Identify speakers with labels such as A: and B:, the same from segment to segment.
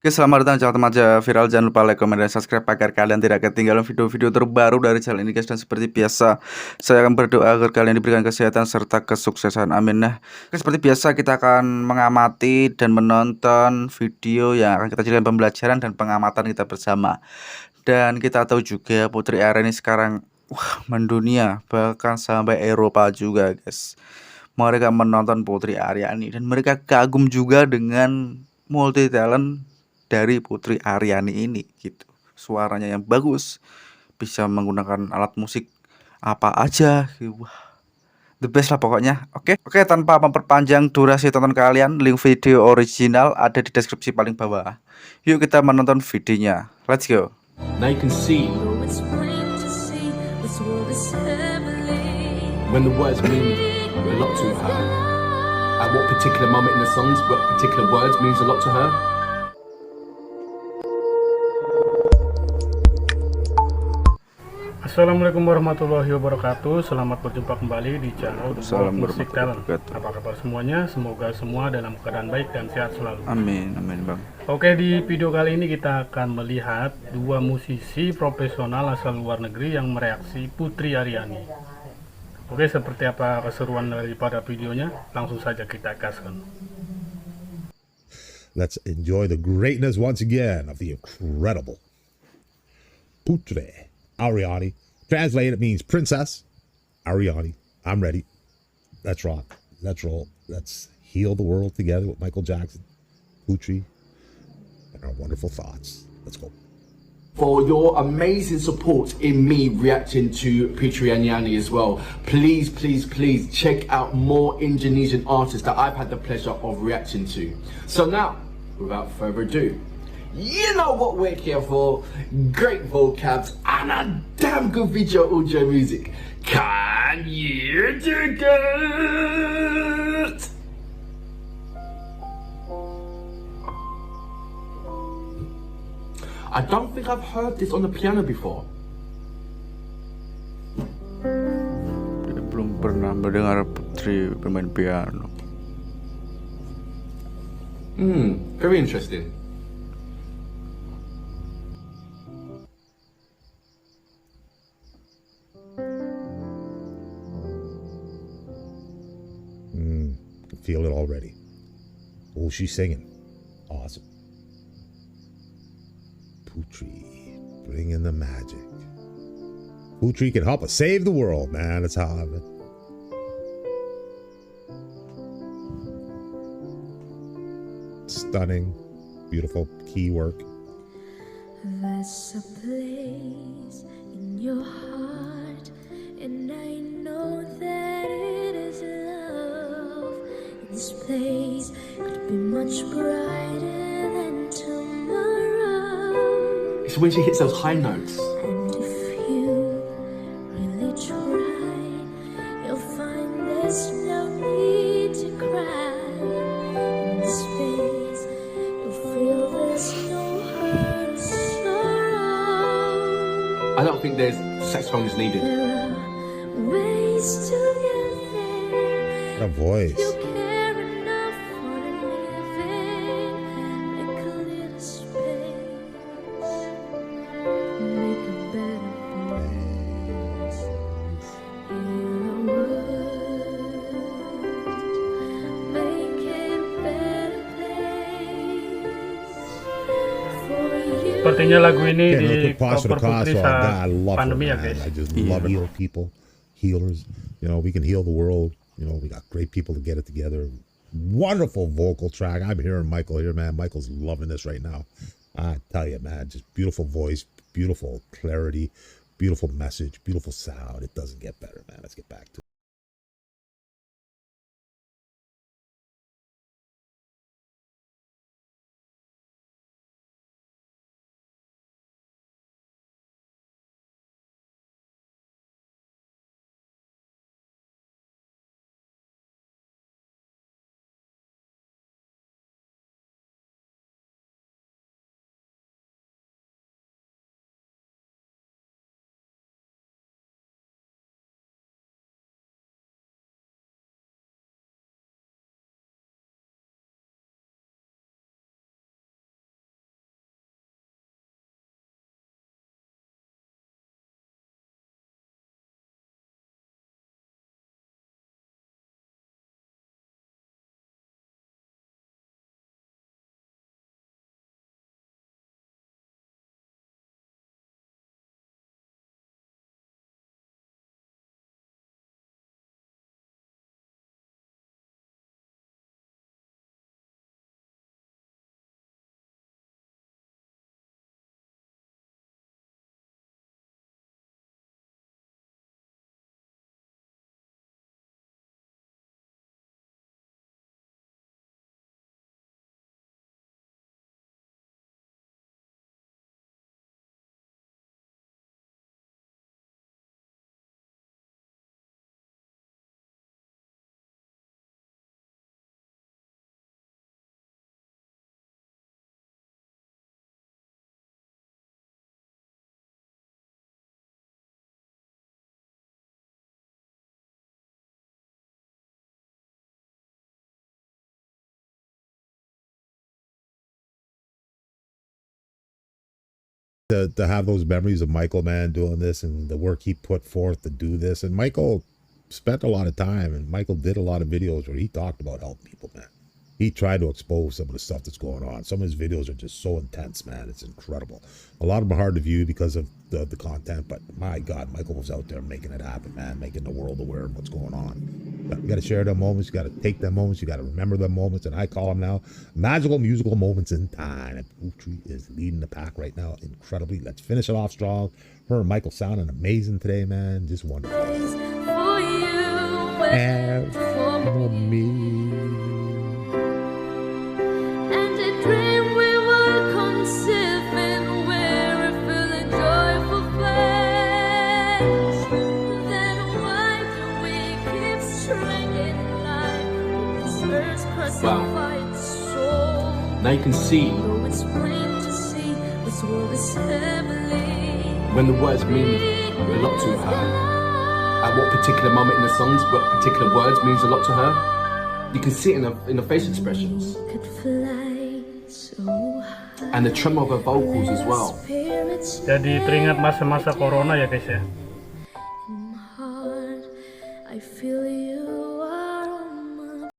A: Oke, selamat datang channel remaja viral. Jangan lupa like, komen, dan subscribe agar kalian tidak ketinggalan video-video terbaru dari channel ini, guys. Dan seperti biasa, saya akan berdoa agar kalian diberikan kesehatan serta kesuksesan. Amin. Nah, oke, seperti biasa kita akan mengamati dan menonton video yang akan kita jadikan pembelajaran dan pengamatan kita bersama. Dan kita tahu juga Putri Ariani sekarang mendunia, bahkan sampai Eropa juga, guys. Mereka menonton Putri Ariani dan mereka kagum juga dengan multi talent dari Putri Ariani ini gitu. Suaranya yang bagus, bisa menggunakan alat musik apa aja gitu. Wah, the best lah pokoknya. Oke, tanpa memperpanjang durasi tonton kalian, link video original ada di deskripsi paling bawah. Yuk kita menonton videonya. Let's go.
B: Now you can see when the words mean a lot to her. At what particular moment in the songs, what particular words means a lot to her.
C: Assalamualaikum warahmatullahi wabarakatuh. Selamat berjumpa kembali di channel Musik Talent. Apa kabar semuanya? Semoga semua dalam keadaan baik dan sehat selalu.
A: Amin, amin bang.
C: Oke, di video kali ini kita akan melihat dua musisi profesional asal luar negeri yang mereaksi Putri Ariani. Oke, seperti apa keseruan daripada videonya? Langsung saja kita gaskan.
D: Let's enjoy the greatness once again of the incredible Putri Ariani. Translated, it means princess. Ariani, I'm ready. Let's rock. Let's roll. Let's heal the world together with Michael Jackson, Putri, and our wonderful thoughts. Let's go.
B: For your amazing support in me reacting to Putri Ariani as well. Please, please, please check out more Indonesian artists that I've had the pleasure of reacting to. So now, without further ado, you know what we're here for. Great vocabs and a damn good video audio music. Can you dig it? I don't think I've heard this on the piano before.
A: Belum pernah mendengar Putri bermain piano.
B: Very interesting.
D: Feel it already. Oh, she's singing. Awesome. Putri, bring in the magic. Putri can help us save the world, man. That's how I've been. Stunning, beautiful key work.
E: There's a place in your heart, and I know that it is love. This place could be much brighter than tomorrow.
B: It's when she hits those high notes.
E: And if you really try, you'll find there's no need to cry. In this space, you'll feel there's no hurt or sorrow.
B: I don't think there's saxophones needed.
E: There are ways to get there.
D: What a voice.
E: You care enough for the living. Make a little space. Make a better place. Heal the world. Make it a better place for you.
C: Sepertinya lagu ini
D: Again,
C: di
D: real quick pause for
C: cover
D: the class.
C: Putri
D: Oh, God, I
C: saat
D: love her,
C: pandemi ya
D: man.
C: guys.
D: I just love heal people, healers. You know, we can heal the world. You know, we got great people to get it together. Wonderful vocal track. I'm hearing Michael here, man. Michael's loving this right now. I tell you, man, just beautiful voice, beautiful clarity, beautiful message, beautiful sound. It doesn't get better, man. Let's get back to it. to have those memories of Michael, man, doing this and the work he put forth to do this. And Michael spent a lot of time, and Michael did a lot of videos where he talked about helping people, man. He tried to expose some of the stuff that's going on. Some of his videos are just so intense, man. It's incredible. A lot of them are hard to view because of the content, but my God, Michael was out there making it happen, man, making the world aware of what's going on. You got to share them moments. You got to take them moments. You got to remember them moments, and I call them now magical musical moments in time. And Putri is leading the pack right now, incredibly. Let's finish it off strong. Her and Michael sounding amazing today, man. Just wonderful.
E: For you
D: And for me.
E: and a dream we were conceiving where we feel a joyful face. Then why do we keep stringing life with this crucified soul?
B: Now you can see
E: Though it's plain to see this world is heavily.
B: when the words mean a lot to her. At what particular moment in the songs, what particular words means a lot to her. You can see it in the face expressions.
E: Could fly so high.
B: And the tremor of her vocals as well.
E: Spirits
C: Jadi teringat masa-masa corona ya guys ya.
E: in my heart, I feel you are on my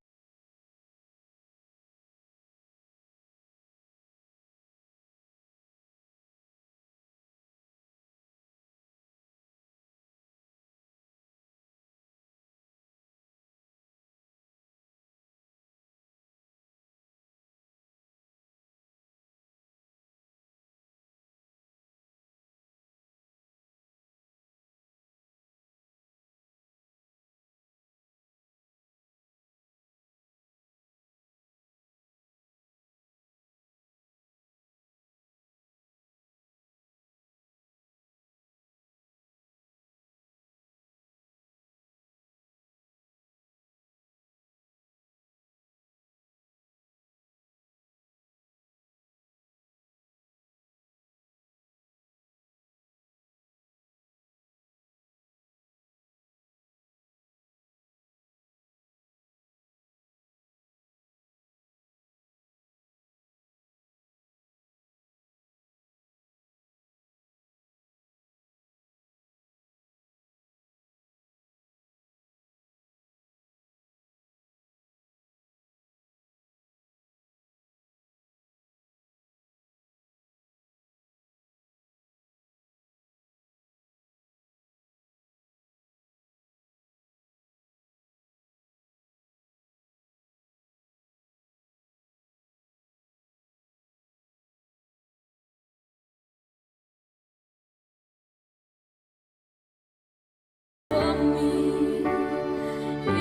E: for me.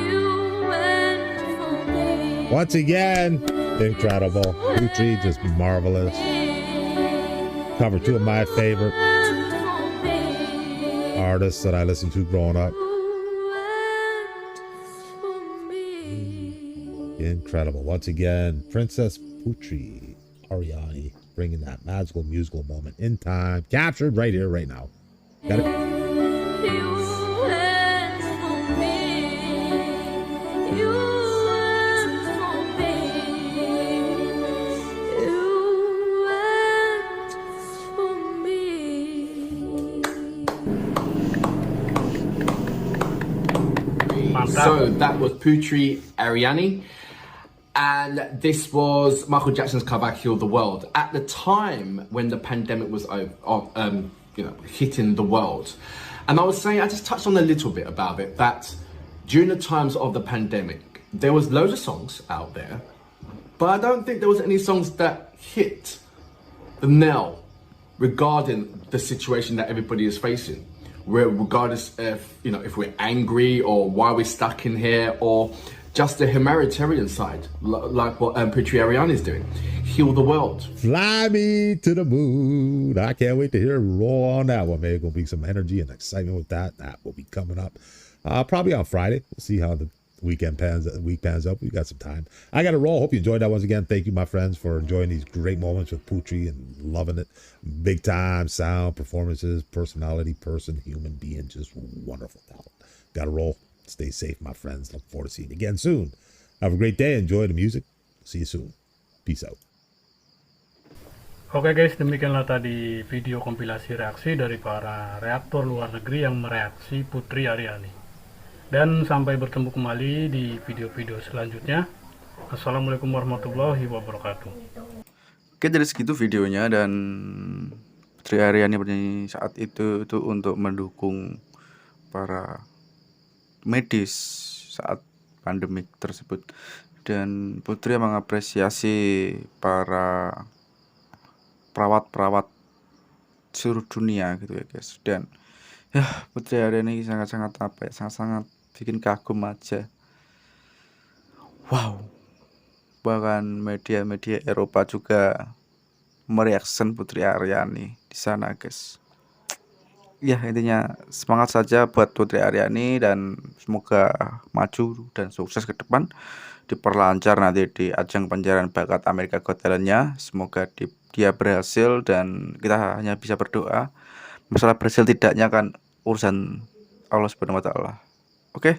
E: You went for me.
D: Once again, incredible. Putri, just marvelous. Cover two of my favorite
E: For me.
D: artists that I listened to growing up.
E: For me.
D: Incredible. Once again, Princess Putri Ariani bringing that magical musical moment in time, captured right here, right now. Got it.
E: You went for me. You went for me. You went for me.
B: So that was Putri Ariani. And this was Michael Jackson's cover, Heal the World. At the time when the pandemic was hitting the world. And I was saying, I just touched on a little bit about it, that during the times of the pandemic, there was loads of songs out there, but I don't think there was any songs that hit the nail regarding the situation that everybody is facing. Regardless if we're angry or why we're stuck in here, or just the humanitarian side, like what Putri Ariani is doing. Heal the world.
D: Fly me to the moon. I can't wait to hear a roll on that one, man. Gonna be some energy and excitement with that. That will be coming up probably on Friday. We'll see how the week pans up. We got some time. I got to roll. Hope you enjoyed that once again. Thank you, my friends, for enjoying these great moments with Putri and loving it. Big time sound, performances, personality, human being, just wonderful talent. Got to roll. Stay safe, my friends. Look forward to seeing you again soon. Have a great day. Enjoy the music. See you soon. Peace out.
C: Oke guys, demikianlah tadi video kompilasi reaksi dari para reaktor luar negeri yang mereaksi Putri Ariani. Dan sampai bertemu kembali di video-video selanjutnya. Assalamualaikum warahmatullahi wabarakatuh.
A: Oke, dari segitu videonya, dan Putri Ariani bernyanyi saat itu untuk mendukung para medis saat pandemik tersebut, dan Putri mengapresiasi para perawat-perawat seluruh dunia gitu ya guys. Dan ya, Putri Ariani sangat-sangat sangat-sangat bikin kagum aja. Wow, bahkan media-media Eropa juga mereaction Putri Ariani di sana guys. Ya, intinya semangat saja buat Putri Ariani, dan semoga maju dan sukses ke depan, diperlancar nanti di ajang pencarian bakat Amerika Got Talent-nya. Semoga dia berhasil, dan kita hanya bisa berdoa. Masalah berhasil tidaknya kan urusan Allah Subhanahu wa taala. Oke.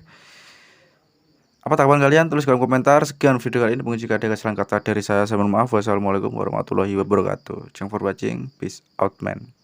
A: Apa tanggapan kalian? Tulis kolom komentar. Sekian video kali ini. Mungkin jika ada kesalahan kata dari saya mohon maaf. Wassalamualaikum warahmatullahi wabarakatuh. Thanks for watching. Peace out man.